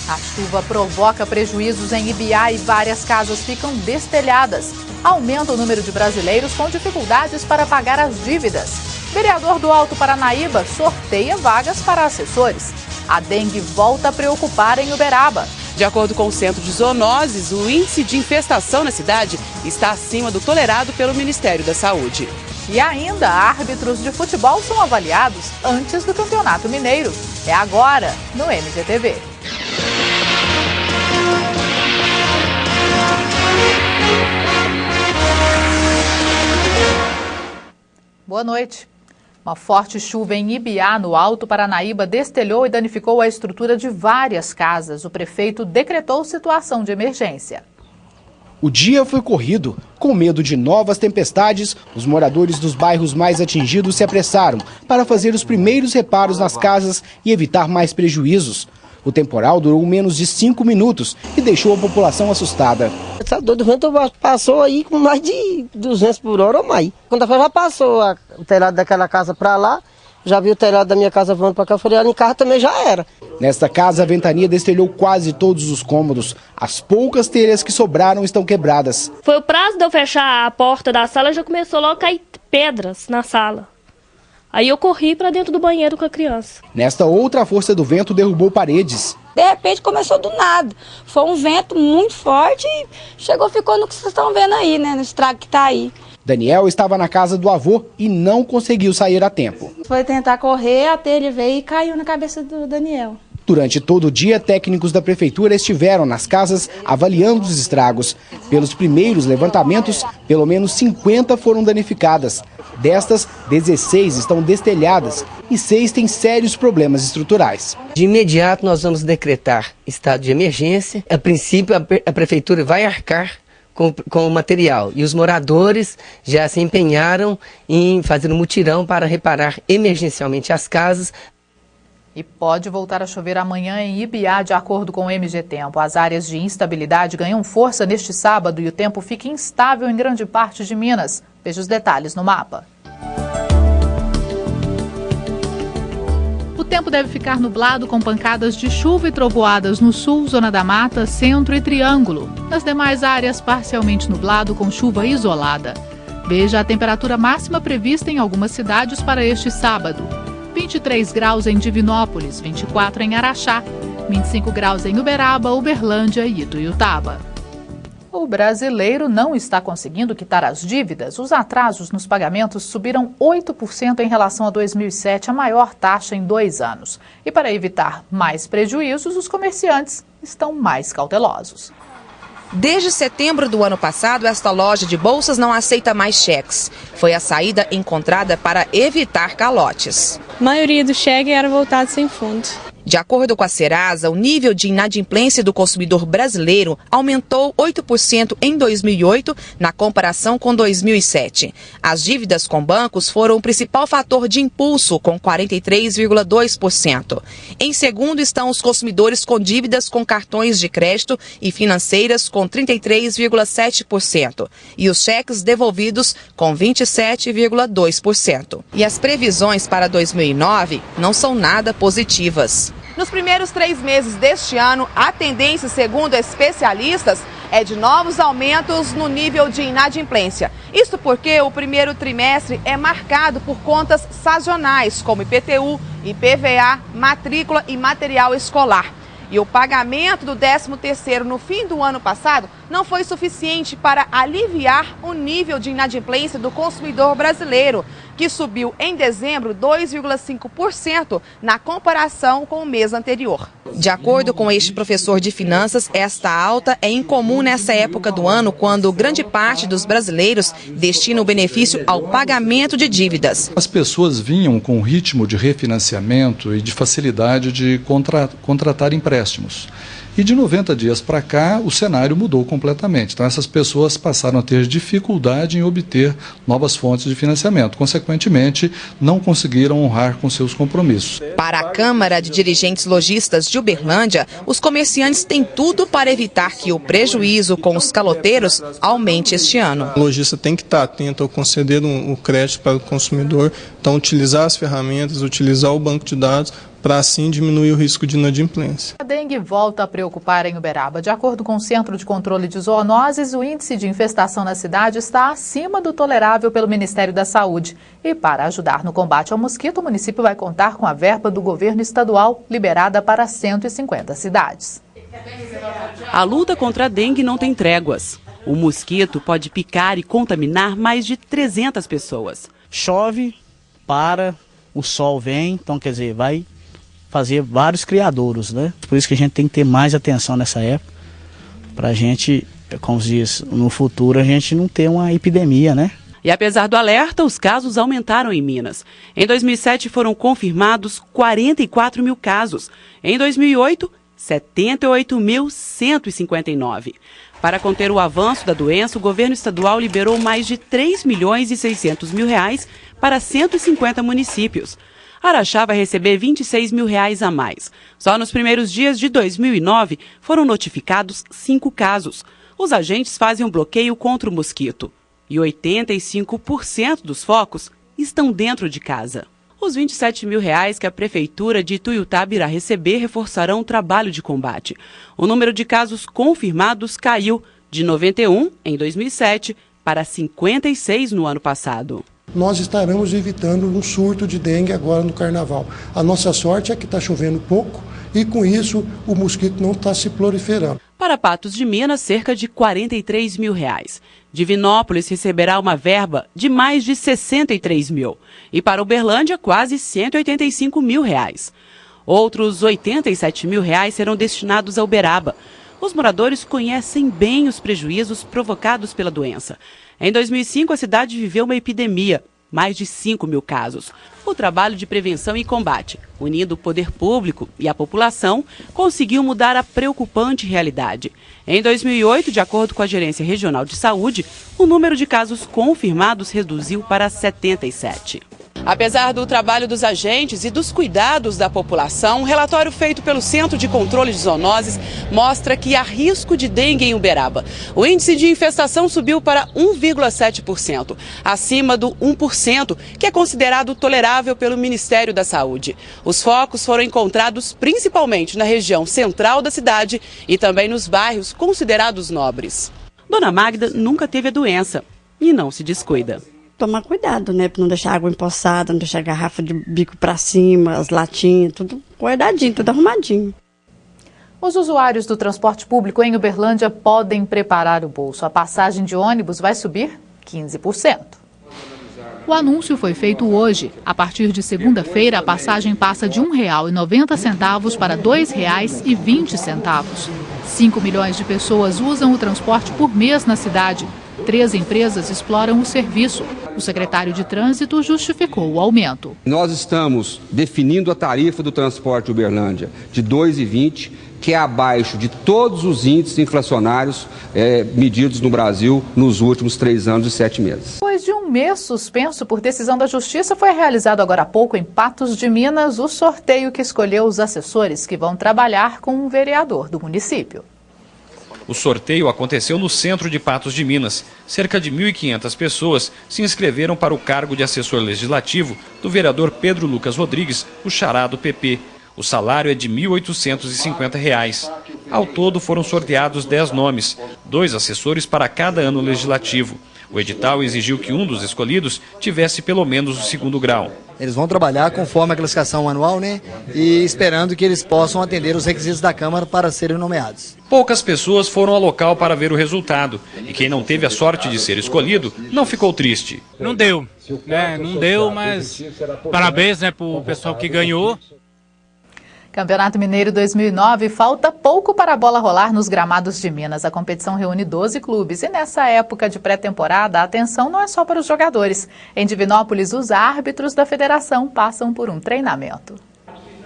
A chuva provoca prejuízos em Ibiá e várias casas ficam destelhadas. Aumenta o número de brasileiros com dificuldades para pagar as dívidas. Vereador do Alto Paranaíba sorteia vagas para assessores. A dengue volta a preocupar em Uberaba. De acordo com o Centro de Zoonoses, o índice de infestação na cidade está acima do tolerado pelo Ministério da Saúde. E ainda, árbitros de futebol são avaliados antes do Campeonato Mineiro. É agora, no MGTV. Boa noite. Uma forte chuva em Ibiá, no Alto Paranaíba, destelhou e danificou a estrutura de várias casas. O prefeito decretou situação de emergência. O dia foi corrido. Com medo de novas tempestades, os moradores dos bairros mais atingidos se apressaram para fazer os primeiros reparos nas casas e evitar mais prejuízos. O temporal durou menos de 5 minutos e deixou a população assustada. O vento passou aí com mais de 200 por hora ou mais. Quando já passou o telhado daquela casa para lá, já vi o telhado da minha casa voando para cá, eu falei, ali em casa também já era. Nesta casa, a ventania destelhou quase todos os cômodos. As poucas telhas que sobraram estão quebradas. Foi o prazo de eu fechar a porta da sala, já começou logo a cair pedras na sala. Aí eu corri para dentro do banheiro com a criança. Nesta outra, a força do vento derrubou paredes. De repente começou do nada. Foi um vento muito forte e ficou no que vocês estão vendo aí, né? No estrago que está aí. Daniel estava na casa do avô e não conseguiu sair a tempo. Foi tentar correr, a telha veio e caiu na cabeça do Daniel. Durante todo o dia, técnicos da prefeitura estiveram nas casas avaliando os estragos. Pelos primeiros levantamentos, pelo menos 50 foram danificadas. Destas, 16 estão destelhadas e 6 têm sérios problemas estruturais. De imediato nós vamos decretar estado de emergência. A princípio a prefeitura vai arcar com o material e os moradores já se empenharam em fazer um mutirão para reparar emergencialmente as casas. E pode voltar a chover amanhã em Ibiá, de acordo com o MG Tempo. As áreas de instabilidade ganham força neste sábado e o tempo fica instável em grande parte de Minas. Veja os detalhes no mapa. O tempo deve ficar nublado com pancadas de chuva e trovoadas no sul, zona da mata, centro e triângulo. Nas demais áreas, parcialmente nublado com chuva isolada. Veja a temperatura máxima prevista em algumas cidades para este sábado. 23 graus em Divinópolis, 24 em Araxá, 25 graus em Uberaba, Uberlândia e Ituiutaba. O brasileiro não está conseguindo quitar as dívidas. Os atrasos nos pagamentos subiram 8% em relação a 2007, a maior taxa em 2 anos. E para evitar mais prejuízos, os comerciantes estão mais cautelosos. Desde setembro do ano passado, esta loja de bolsas não aceita mais cheques. Foi a saída encontrada para evitar calotes. A maioria dos cheques era voltado sem fundo. De acordo com a Serasa, o nível de inadimplência do consumidor brasileiro aumentou 8% em 2008, na comparação com 2007. As dívidas com bancos foram o principal fator de impulso, com 43,2%. Em segundo estão os consumidores com dívidas com cartões de crédito e financeiras, com 33,7%. E os cheques devolvidos, com 27,2%. E as previsões para 2009 não são nada positivas. Nos primeiros 3 meses deste ano, a tendência, segundo especialistas, é de novos aumentos no nível de inadimplência. Isso porque o primeiro trimestre é marcado por contas sazonais, como IPTU, IPVA, matrícula e material escolar. E o pagamento do 13º no fim do ano passado não foi suficiente para aliviar o nível de inadimplência do consumidor brasileiro, que subiu em dezembro 2,5% na comparação com o mês anterior. De acordo com este professor de finanças, esta alta é incomum nessa época do ano, quando grande parte dos brasileiros destina o benefício ao pagamento de dívidas. As pessoas vinham com um ritmo de refinanciamento e de facilidade de contratar empréstimos. E de 90 dias para cá, o cenário mudou completamente. Então, essas pessoas passaram a ter dificuldade em obter novas fontes de financiamento. Consequentemente, não conseguiram honrar com seus compromissos. Para a Câmara de Dirigentes Lojistas de Uberlândia, os comerciantes têm tudo para evitar que o prejuízo com os caloteiros aumente este ano. O lojista tem que estar atento ao conceder o crédito para o consumidor, então utilizar as ferramentas, utilizar o banco de dados para assim diminuir o risco de inadimplência. A dengue volta a preocupar em Uberaba. De acordo com o Centro de Controle de Zoonoses, o índice de infestação na cidade está acima do tolerável pelo Ministério da Saúde. E para ajudar no combate ao mosquito, o município vai contar com a verba do governo estadual liberada para 150 cidades. A luta contra a dengue não tem tréguas. O mosquito pode picar e contaminar mais de 300 pessoas. Chove, para, o sol vem, então quer dizer, vai fazer vários criadouros, né? Por isso que a gente tem que ter mais atenção nessa época, para a gente, como diz, no futuro a gente não ter uma epidemia, né? E apesar do alerta, os casos aumentaram em Minas. Em 2007 foram confirmados 44 mil casos. Em 2008, 78.159. Para conter o avanço da doença, o governo estadual liberou mais de 3.600.000 reais para 150 municípios. Araxá vai receber 26 mil reais a mais. Só nos primeiros dias de 2009 foram notificados 5 casos. Os agentes fazem um bloqueio contra o mosquito. E 85% dos focos estão dentro de casa. Os 27 mil reais que a Prefeitura de Ituiutaba irá receber reforçarão o trabalho de combate. O número de casos confirmados caiu de 91 em 2007 para 56 no ano passado. Nós estaremos evitando um surto de dengue agora no carnaval. A nossa sorte é que está chovendo pouco e com isso o mosquito não está se proliferando. Para Patos de Minas, cerca de 43 mil reais. Divinópolis receberá uma verba de mais de 63 mil. E para Uberlândia, quase 185 mil reais. Outros 87 mil reais serão destinados a Uberaba. Os moradores conhecem bem os prejuízos provocados pela doença. Em 2005, a cidade viveu uma epidemia, mais de 5 mil casos. O trabalho de prevenção e combate, unindo o poder público e a população, conseguiu mudar a preocupante realidade. Em 2008, de acordo com a Gerência Regional de Saúde, o número de casos confirmados reduziu para 77. Apesar do trabalho dos agentes e dos cuidados da população, um relatório feito pelo Centro de Controle de Zoonoses mostra que há risco de dengue em Uberaba. O índice de infestação subiu para 1,7%, acima do 1%, que é considerado tolerável pelo Ministério da Saúde. Os focos foram encontrados principalmente na região central da cidade e também nos bairros considerados nobres. Dona Magda nunca teve a doença e não se descuida. Tomar cuidado, né? Para não deixar água empoçada, não deixar a garrafa de bico para cima, as latinhas, tudo guardadinho, tudo arrumadinho. Os usuários do transporte público em Uberlândia podem preparar o bolso. A passagem de ônibus vai subir 15%. O anúncio foi feito hoje. A partir de segunda-feira, a passagem passa de R$ 1,90 para R$ 2,20. 5 milhões de pessoas usam o transporte por mês na cidade. 3 empresas exploram o serviço. O secretário de Trânsito justificou o aumento. Nós estamos definindo a tarifa do transporte Uberlândia de R$ 2,20, que é abaixo de todos os índices inflacionários medidos no Brasil nos últimos 3 anos e 7 meses. Depois de um mês suspenso por decisão da Justiça, foi realizado agora há pouco em Patos de Minas o sorteio que escolheu os assessores que vão trabalhar com um vereador do município. O sorteio aconteceu no centro de Patos de Minas. Cerca de 1.500 pessoas se inscreveram para o cargo de assessor legislativo do vereador Pedro Lucas Rodrigues, o xará do PP. O salário é de R$ 1.850. Ao todo foram sorteados 10 nomes, 2 assessores para cada ano legislativo. O edital exigiu que um dos escolhidos tivesse pelo menos o 2º grau. Eles vão trabalhar conforme a classificação anual, né? E esperando que eles possam atender os requisitos da Câmara para serem nomeados. Poucas pessoas foram ao local para ver o resultado. E quem não teve a sorte de ser escolhido não ficou triste. Não deu, né? Não deu, mas parabéns, né, para o pessoal que ganhou. Campeonato Mineiro 2009, falta pouco para a bola rolar nos gramados de Minas. A competição reúne 12 clubes e nessa época de pré-temporada a atenção não é só para os jogadores. Em Divinópolis, os árbitros da federação passam por um treinamento.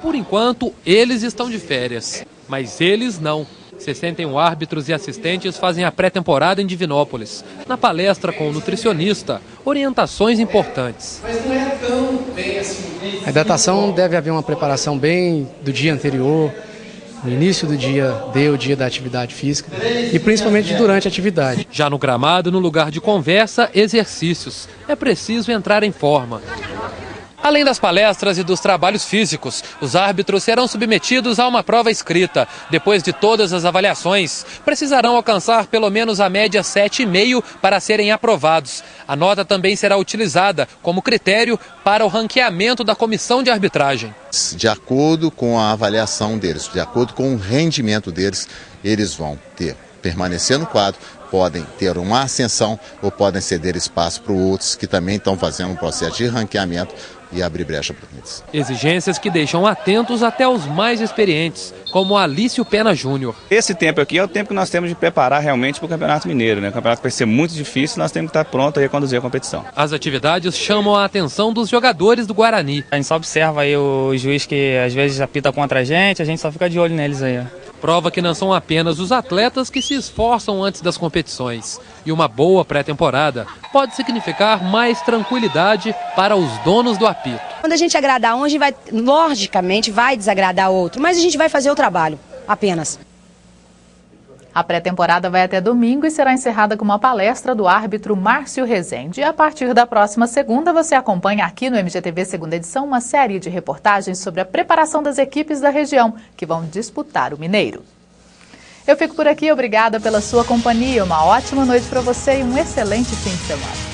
Por enquanto, eles estão de férias, mas eles não. 61 árbitros e assistentes fazem a pré-temporada em Divinópolis. Na palestra com o nutricionista, orientações importantes. Mas não é tão bem assim. A hidratação deve haver uma preparação bem do dia anterior, no início do dia, o dia da atividade física e principalmente durante a atividade. Já no gramado, no lugar de conversa, exercícios. É preciso entrar em forma. Além das palestras e dos trabalhos físicos, os árbitros serão submetidos a uma prova escrita. Depois de todas as avaliações, precisarão alcançar pelo menos a média 7,5 para serem aprovados. A nota também será utilizada como critério para o ranqueamento da comissão de arbitragem. De acordo com a avaliação deles, de acordo com o rendimento deles, eles vão permanecer no quadro, podem ter uma ascensão ou podem ceder espaço para outros que também estão fazendo um processo de ranqueamento e abrir brecha para eles. Exigências que deixam atentos até os mais experientes, como Alício Pena Júnior. Esse tempo aqui é o tempo que nós temos de preparar realmente para o Campeonato Mineiro, né? O campeonato vai ser muito difícil, nós temos que estar prontos a conduzir a competição. As atividades chamam a atenção dos jogadores do Guarani. A gente só observa aí o juiz que às vezes apita contra a gente só fica de olho neles aí. Prova que não são apenas os atletas que se esforçam antes das competições. E uma boa pré-temporada pode significar mais tranquilidade para os donos do apito. Quando a gente agradar um, a gente vai, logicamente, vai desagradar outro, mas a gente vai fazer o trabalho, apenas. A pré-temporada vai até domingo e será encerrada com uma palestra do árbitro Márcio Rezende. E a partir da próxima segunda, você acompanha aqui no MGTV Segunda Edição uma série de reportagens sobre a preparação das equipes da região que vão disputar o Mineiro. Eu fico por aqui, obrigada pela sua companhia, uma ótima noite para você e um excelente fim de semana.